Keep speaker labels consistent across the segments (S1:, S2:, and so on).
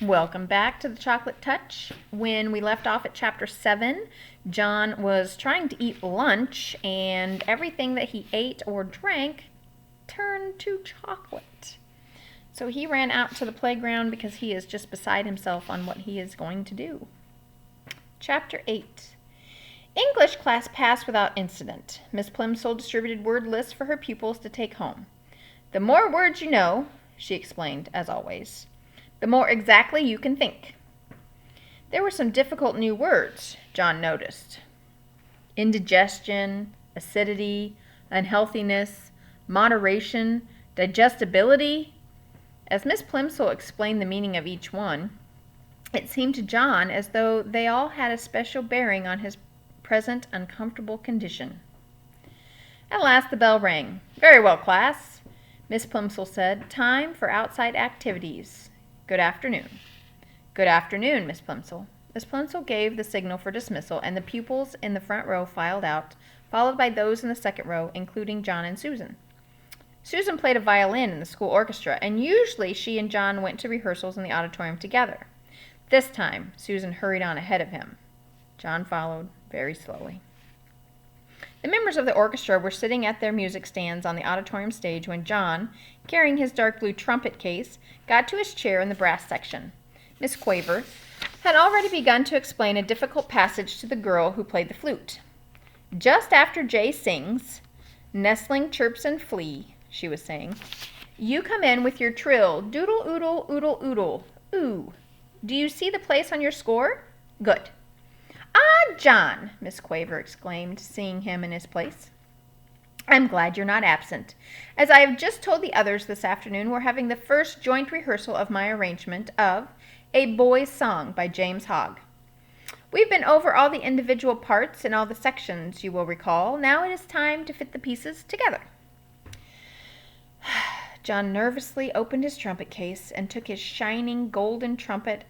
S1: Welcome back to the Chocolate Touch. When we left off at chapter 7, John was trying to eat lunch, and everything that he ate or drank turned to chocolate. So he ran out to the playground because he is just beside himself on what he is going to do. Chapter 8. English class passed without incident. Miss Plimsoll distributed word lists for her pupils to take home. The more words you know, she explained, as always, the more exactly you can think. There were some difficult new words, John noticed. Indigestion, acidity, unhealthiness, moderation, digestibility. As Miss Plimsoll explained the meaning of each one, it seemed to John as though they all had a special bearing on his present uncomfortable condition. At last the bell rang. "Very well, class," Miss Plimsoll said. "Time for outside activities. Good afternoon." "Good afternoon, Miss Plimsoll." Miss Plimsoll gave the signal for dismissal, and the pupils in the front row filed out, followed by those in the second row, including John and Susan. Susan played a violin in the school orchestra, and usually she and John went to rehearsals in the auditorium together. This time, Susan hurried on ahead of him. John followed very slowly. The members of the orchestra were sitting at their music stands on the auditorium stage when John, carrying his dark blue trumpet case, got to his chair in the brass section. Miss Quaver had already begun to explain a difficult passage to the girl who played the flute. "Just after Jay sings, 'Nestling chirps and flee,'" she was saying, "you come in with your trill, doodle oodle oodle oodle, ooh. Do you see the place on your score? Good." "Ah, John!" Miss Quaver exclaimed, seeing him in his place. "I'm glad you're not absent. As I have just told the others this afternoon, we're having the first joint rehearsal of my arrangement of A Boy's Song by James Hogg. We've been over all the individual parts and all the sections, you will recall. Now it is time to fit the pieces together." John nervously opened his trumpet case and took his shining golden trumpet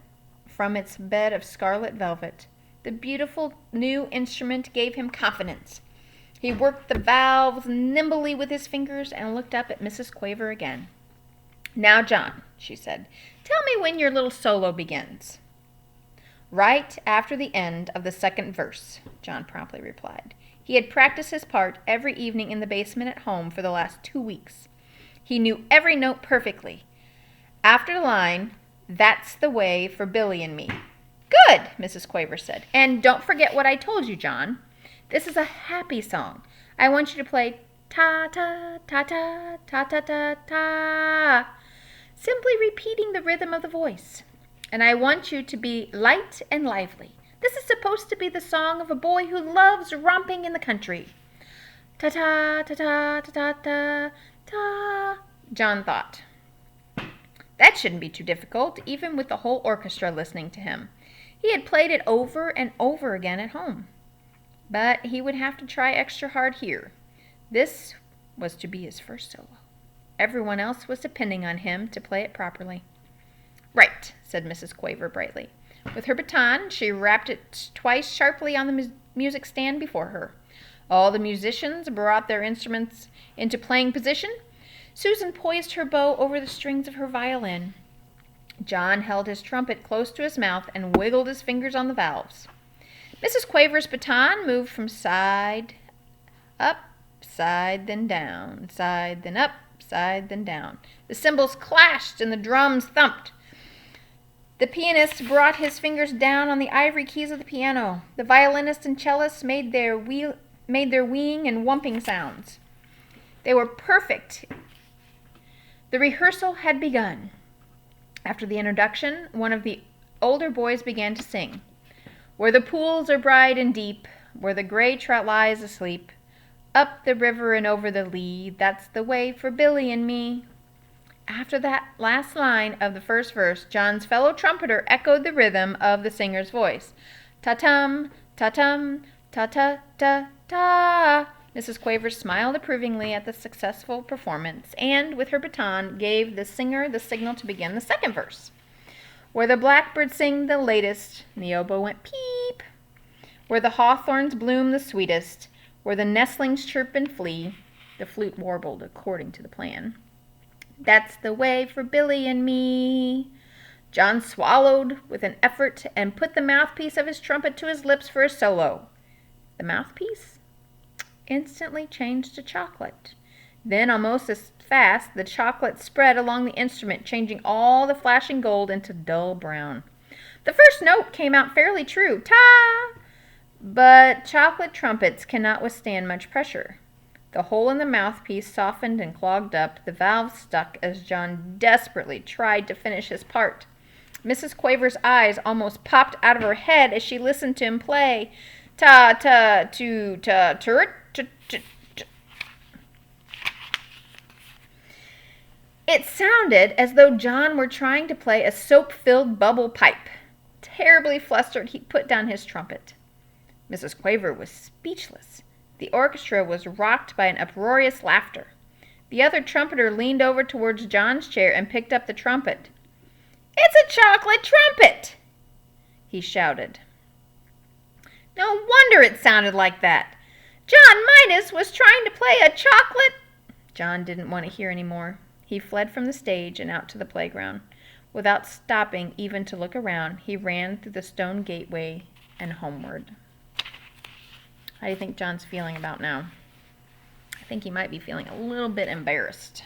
S1: from its bed of scarlet velvet. The beautiful new instrument gave him confidence. He worked the valves nimbly with his fingers and looked up at Mrs. Quaver again. "Now, John," she said, "tell me when your little solo begins." "Right after the end of the second verse," John promptly replied. He had practiced his part every evening in the basement at home for the last 2 weeks. He knew every note perfectly. After the line, "That's the way for Billy and me." "Good," Mrs. Quaver said. "And don't forget what I told you, John. This is a happy song. I want you to play ta-ta, ta-ta, ta-ta-ta, ta, simply repeating the rhythm of the voice. And I want you to be light and lively. This is supposed to be the song of a boy who loves romping in the country. Ta-ta, ta-ta, ta-ta, ta." John thought, that shouldn't be too difficult, even with the whole orchestra listening to him. He had played it over and over again at home. But he would have to try extra hard here. This was to be his first solo. Everyone else was depending on him to play it properly. "Right," said Mrs. Quaver brightly. With her baton, she rapped it twice sharply on the music stand before her. All the musicians brought their instruments into playing position. Susan poised her bow over the strings of her violin. John held his trumpet close to his mouth and wiggled his fingers on the valves. Mrs. Quaver's baton moved from side up, side then down, side then up, side then down. The cymbals clashed and the drums thumped. The pianist brought his fingers down on the ivory keys of the piano. The violinist and cellist made their weeing and whumping sounds. They were perfect. The rehearsal had begun. After the introduction, one of the older boys began to sing. "Where the pools are bright and deep, where the gray trout lies asleep, up the river and over the lea, that's the way for Billy and me." After that last line of the first verse, John's fellow trumpeter echoed the rhythm of the singer's voice. "Ta-tum, ta-tum, ta-ta-ta-ta." Mrs. Quaver smiled approvingly at the successful performance and, with her baton, gave the singer the signal to begin the second verse. "Where the blackbirds sing the latest," and the oboe went peep. "Where the hawthorns bloom the sweetest, where the nestlings chirp and flee," the flute warbled according to the plan. "That's the way for Billy and me." John swallowed with an effort and put the mouthpiece of his trumpet to his lips for a solo. The mouthpiece instantly changed to chocolate. Then, almost as fast, the chocolate spread along the instrument, changing all the flashing gold into dull brown. The first note came out fairly true, ta! But chocolate trumpets cannot withstand much pressure. The hole in the mouthpiece softened and clogged up. The valve stuck as John desperately tried to finish his part. Mrs. Quaver's eyes almost popped out of her head as she listened to him play. Ta ta tu ta turt. It sounded as though John were trying to play a soap-filled bubble pipe. Terribly flustered, he put down his trumpet. Mrs. Quaver was speechless. The orchestra was rocked by an uproarious laughter. The other trumpeter leaned over towards John's chair and picked up the trumpet. "It's a chocolate trumpet!" he shouted. No wonder it sounded like that. John Midas was trying to play a chocolate... John didn't want to hear any more. He fled from the stage and out to the playground. Without stopping even to look around, he ran through the stone gateway and homeward. How do you think John's feeling about now? I think he might be feeling a little bit embarrassed.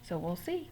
S1: So we'll see.